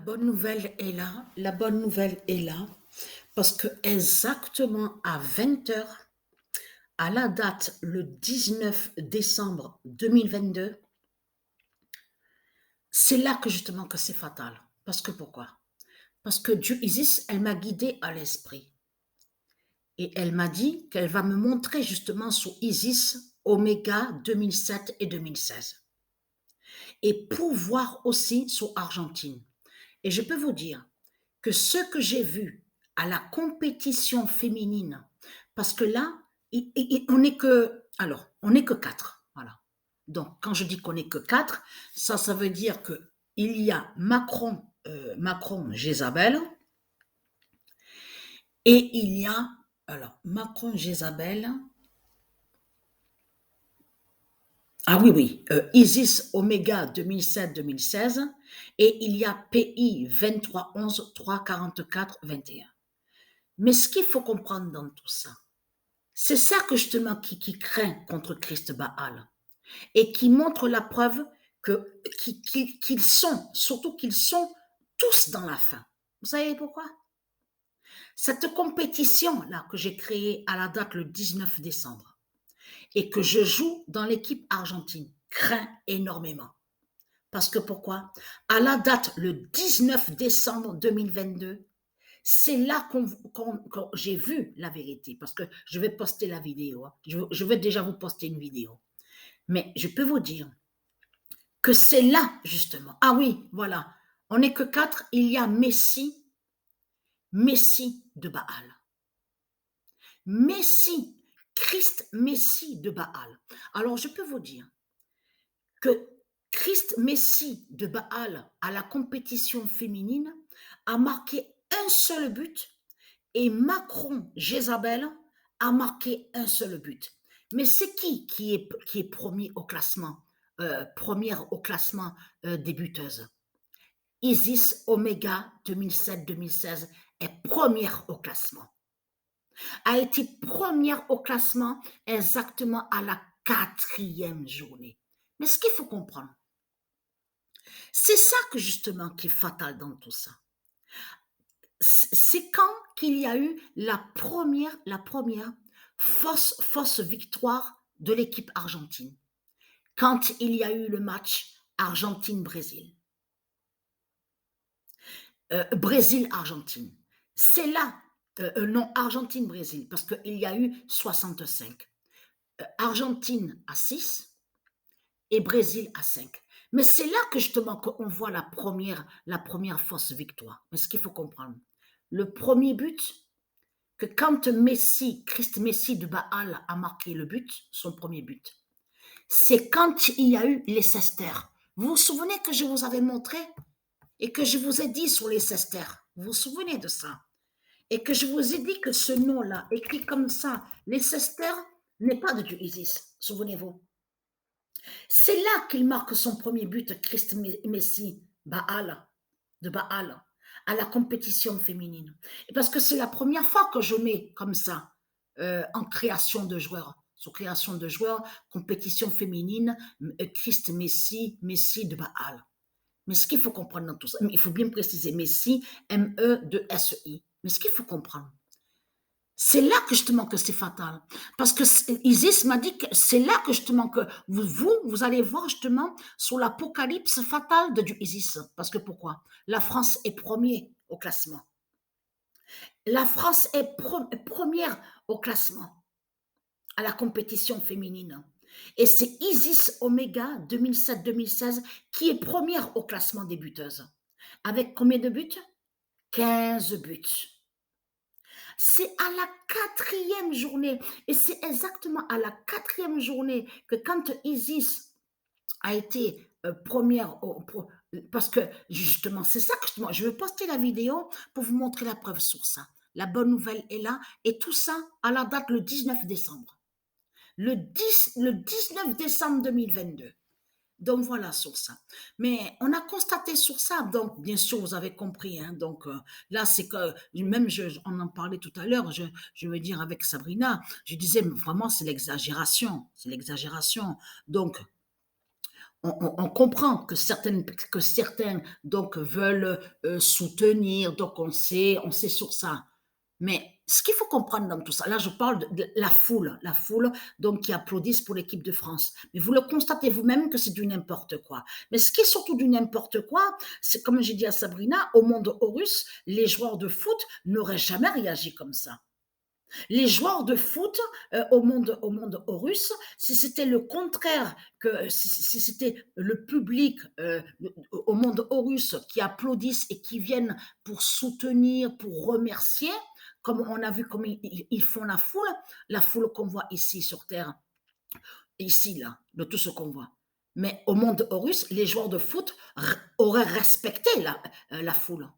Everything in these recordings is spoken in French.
bonne nouvelle est là. La bonne nouvelle est là parce que exactement à 20 heures, à la date le 19 décembre 2022, c'est là que justement que c'est fatal. Parce que pourquoi? Parce que Dieu Isis, elle m'a guidée à l'esprit et elle m'a dit qu'elle va me montrer justement sur Isis Oméga 2007 et 2016 et pouvoir aussi sur Argentine. Et je peux vous dire que ce que j'ai vu à la compétition féminine, parce que là, on n'est que, alors, on n'est que quatre, voilà. Donc, quand je dis qu'on n'est que quatre, ça veut dire que il y a Macron, Jézabel, et il y a, alors, Macron, Jézabel, ah oui, oui, Isis Oméga 2007-2016, et il y a PI 2311 344 21. Mais ce qu'il faut comprendre dans tout ça, c'est ça que justement qui craint contre Christ Baal et qui montre la preuve qu'ils sont, surtout qu'ils sont tous dans la fin. Vous savez pourquoi? Cette compétition-là que j'ai créée à la date le 19 décembre et que je joue dans l'équipe argentine craint énormément. Parce que pourquoi? À la date le 19 décembre 2022, c'est là qu'on j'ai vu la vérité, parce que je vais poster la vidéo. Hein. Je vais déjà vous poster une vidéo. Mais je peux vous dire que c'est là, justement. Ah oui, voilà. On n'est que quatre. Il y a Messie de Baal. Messie, Christ Messie de Baal. Alors, je peux vous dire que Christ Messie de Baal à la compétition féminine a marqué un seul but et Macron, Jézabel, a marqué un seul but. Mais c'est qui est premier au classement, première au classement des buteuses? Isis Omega 2007-2016 est première au classement. A été première au classement exactement à la quatrième journée. Mais ce qu'il faut comprendre, c'est ça que justement qui est fatal dans tout ça. C'est quand qu'il y a eu la première fausse victoire de l'équipe argentine. Quand il y a eu le match Argentine-Brésil. Brésil-Argentine. C'est là, non, Argentine-Brésil, parce qu'il y a eu 65. Argentine à 6 et Brésil à 5. Mais c'est là que justement qu'on voit la première fausse victoire. Mais ce qu'il faut comprendre, le premier but, que quand Christ Messie de Baal a marqué le but, son premier but, c'est quand il y a eu les sesters. Vous vous souvenez que je vous avais montré et que je vous ai dit sur les sesters. Vous vous souvenez de ça? Et que je vous ai dit que ce nom-là, écrit comme ça, les sesters, n'est pas de Dieu Isis. Souvenez-vous. C'est là qu'il marque son premier but, Christ Messie, de Baal, à la compétition féminine. Et parce que c'est la première fois que je mets comme ça, en création de joueurs, sur création de joueurs, compétition féminine, Christ Messie de Baal. Mais ce qu'il faut comprendre dans tout ça, il faut bien préciser, Messie, M-E-2-S-I. Mais ce qu'il faut comprendre, c'est là que justement que c'est fatal. Parce que Isis m'a dit que c'est là que justement que vous allez voir justement sur l'apocalypse fatale de du Isis. Parce que pourquoi? La France est premier au classement. La France est première au classement, à la compétition féminine. Et c'est Isis Omega 2007-2016 qui est première au classement des buteuses. Avec combien de buts? 15 buts. C'est à la quatrième journée. Et c'est exactement à la quatrième journée que quand Isis a été première, parce que justement, c'est ça que justement, je vais poster la vidéo pour vous montrer la preuve sur ça. La bonne nouvelle est là. Et tout ça à la date le 19 décembre. Le 19 décembre 2022. Donc voilà sur ça. Mais on a constaté sur ça, donc bien sûr vous avez compris, hein, donc là c'est que même on en parlait tout à l'heure, je veux dire avec Sabrina, je disais vraiment c'est l'exagération, donc On comprend que certains donc veulent, soutenir, donc on sait sur ça. Mais ce qu'il faut comprendre dans tout ça, là je parle de la foule donc qui applaudissent pour l'équipe de France. Mais vous le constatez vous-même que c'est du n'importe quoi. Mais ce qui est surtout du n'importe quoi, c'est comme j'ai dit à Sabrina, au monde russe, les joueurs de foot n'auraient jamais réagi comme ça. Les joueurs de foot au monde russe, si c'était le contraire, que si c'était le public au monde russe qui applaudissent et qui viennent pour soutenir, pour remercier, comme on a vu comme ils font la foule qu'on voit ici sur Terre, ici, là, de tout ce qu'on voit. Mais au monde russe, les joueurs de foot auraient respecté la foule,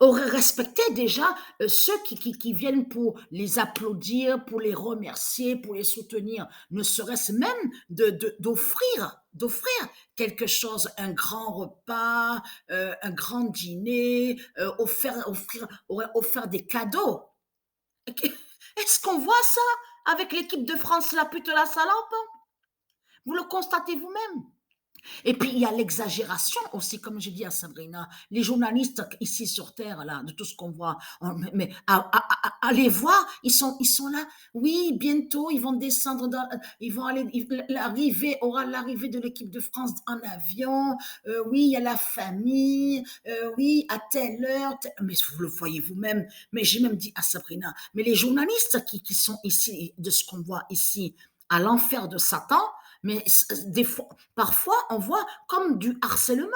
aurait respecté déjà ceux qui viennent pour les applaudir, pour les remercier, pour les soutenir, ne serait-ce même d'offrir quelque chose, un grand repas, un grand dîner, aurait offert des cadeaux. Est-ce qu'on voit ça avec l'équipe de France, la pute la salope? Vous le constatez vous-même. Et puis, il y a l'exagération aussi, comme je dis à Sabrina. Les journalistes ici sur Terre, là, de tout ce qu'on voit, mais à les voir, ils sont là. Oui, bientôt, ils vont descendre, ils vont aller, aura l'arrivée de l'équipe de France en avion. Oui, il y a la famille. Oui, à telle heure. Mais vous le voyez vous-même. Mais j'ai même dit à Sabrina, mais les journalistes qui sont ici, de ce qu'on voit ici, à l'enfer de Satan, mais des fois, parfois, on voit comme du harcèlement.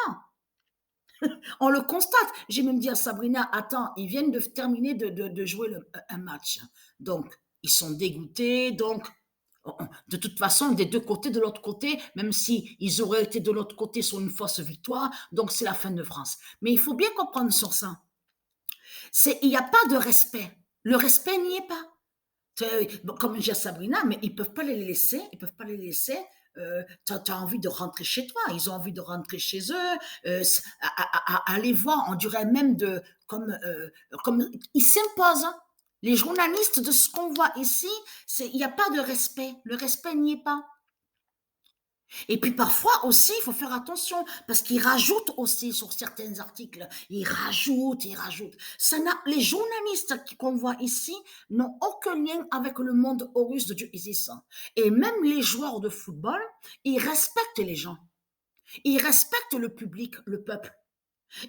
On le constate. J'ai même dit à Sabrina, attends, ils viennent de terminer de jouer un match. Donc, ils sont dégoûtés. Donc, de toute façon, des deux côtés, de l'autre côté, même si ils auraient été de l'autre côté sur une fausse victoire, donc c'est la fin de France. Mais il faut bien comprendre sur ça. Il n'y a pas de respect. Le respect n'y est pas. Bon, comme dit Sabrina, mais ils peuvent pas les laisser, ils peuvent pas les laisser. Tu as envie de rentrer chez toi, ils ont envie de rentrer chez eux, aller voir, on dirait même comme ils s'imposent. Hein. Les journalistes de ce qu'on voit ici, il n'y a pas de respect, le respect n'y est pas. Et puis parfois aussi, il faut faire attention parce qu'ils rajoutent aussi sur certains articles. Ils rajoutent. Les journalistes qu'on voit ici n'ont aucun lien avec le monde horus de Dieu Isis. Et même les joueurs de football, ils respectent les gens. Ils respectent le public, le peuple.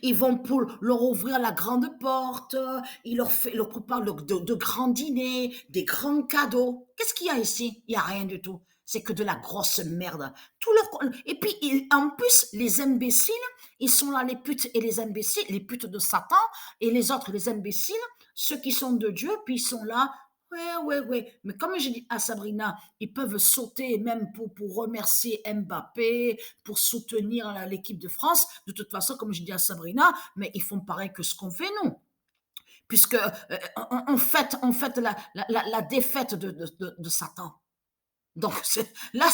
Ils vont pour leur ouvrir la grande porte, ils leur préparent de grands dîners, des grands cadeaux. Qu'est-ce qu'il y a ici? Il n'y a rien du tout. C'est que de la grosse merde. Et puis, en plus, les imbéciles, ils sont là, les putes et les imbéciles, les putes de Satan, et les autres, les imbéciles, ceux qui sont de Dieu, puis ils sont là. Ouais, ouais, ouais. Mais comme j'ai dit à Sabrina, ils peuvent sauter même pour remercier Mbappé, pour soutenir l'équipe de France. De toute façon, comme je dis à Sabrina, mais ils font pareil que ce qu'on fait, nous. Puisque on fête la défaite de Satan. Donc là,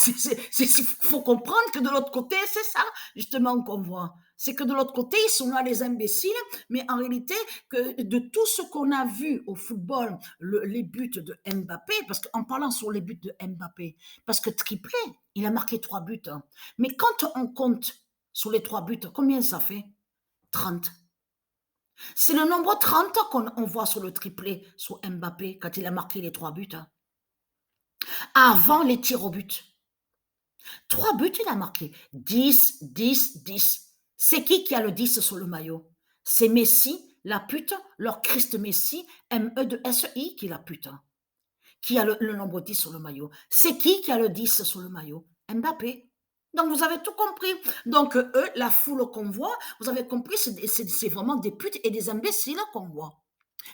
il faut comprendre que de l'autre côté, c'est ça justement qu'on voit. C'est que de l'autre côté, ils sont là les imbéciles, mais en réalité, que de tout ce qu'on a vu au football, les buts de Mbappé, parce qu'en parlant sur les buts de Mbappé, parce que triplé, il a marqué 3 buts. Hein. Mais quand on compte sur les 3 buts, combien ça fait? 30. C'est le nombre 30 qu'on voit sur le triplé, sur Mbappé, quand il a marqué les 3 buts. Hein. Avant les tirs au but. 3 buts, il a marqué. 10, 10, 10. C'est qui a le 10 sur le maillot? C'est Messi, la pute, leur Christ Messi, M-E-S-I, qui est la pute. Hein. Qui a le nombre 10 sur le maillot? C'est qui a le 10 sur le maillot? Mbappé. Donc, vous avez tout compris. Donc, eux, la foule qu'on voit, vous avez compris, c'est vraiment des putes et des imbéciles qu'on voit.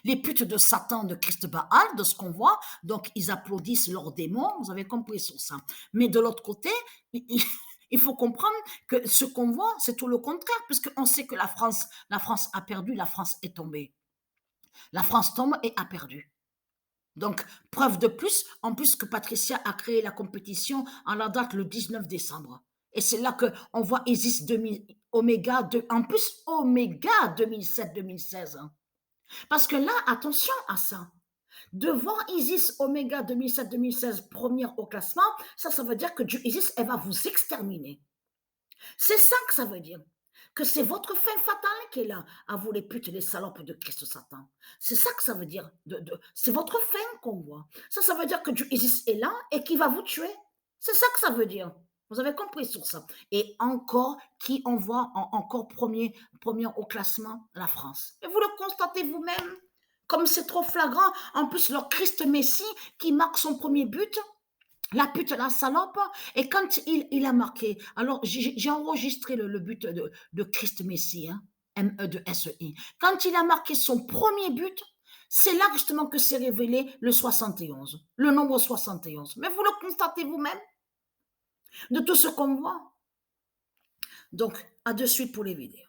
Les putes de Satan, de Christ Baal, de ce qu'on voit, donc ils applaudissent leurs démons, vous avez compris sur ça. Mais de l'autre côté, il faut comprendre que ce qu'on voit, c'est tout le contraire, puisqu'on sait que la France a perdu, la France est tombée. La France tombe et a perdu. Donc, preuve de plus, en plus que Patricia a créé la compétition en la date le 19 décembre. Et c'est là qu'on voit Isis 2000, Oméga, en plus Oméga 2007-2016. Parce que là, attention à ça. Devant Isis Oméga 2007-2016, première au classement, ça veut dire que Isis, elle va vous exterminer. C'est ça que ça veut dire. Que c'est votre fin fatale qui est là, à vous les putes, les salopes de Christ Satan. C'est ça que ça veut dire. C'est votre fin qu'on voit. Ça veut dire que Dieu Isis est là et qui va vous tuer. C'est ça que ça veut dire. Vous avez compris sur ça. Et encore, qui on voit encore premier au classement, la France. Et vous le constatez vous-même. Comme c'est trop flagrant, en plus, leur Christ Messie qui marque son premier but, la pute, la salope, et quand il a marqué, alors j'ai enregistré le but de Christ Messie, hein, M-E-S-E-I. Quand il a marqué son premier but, c'est là justement que s'est révélé le 71, le nombre 71. Mais vous le constatez vous-même de tout ce qu'on voit. Donc, à de suite pour les vidéos.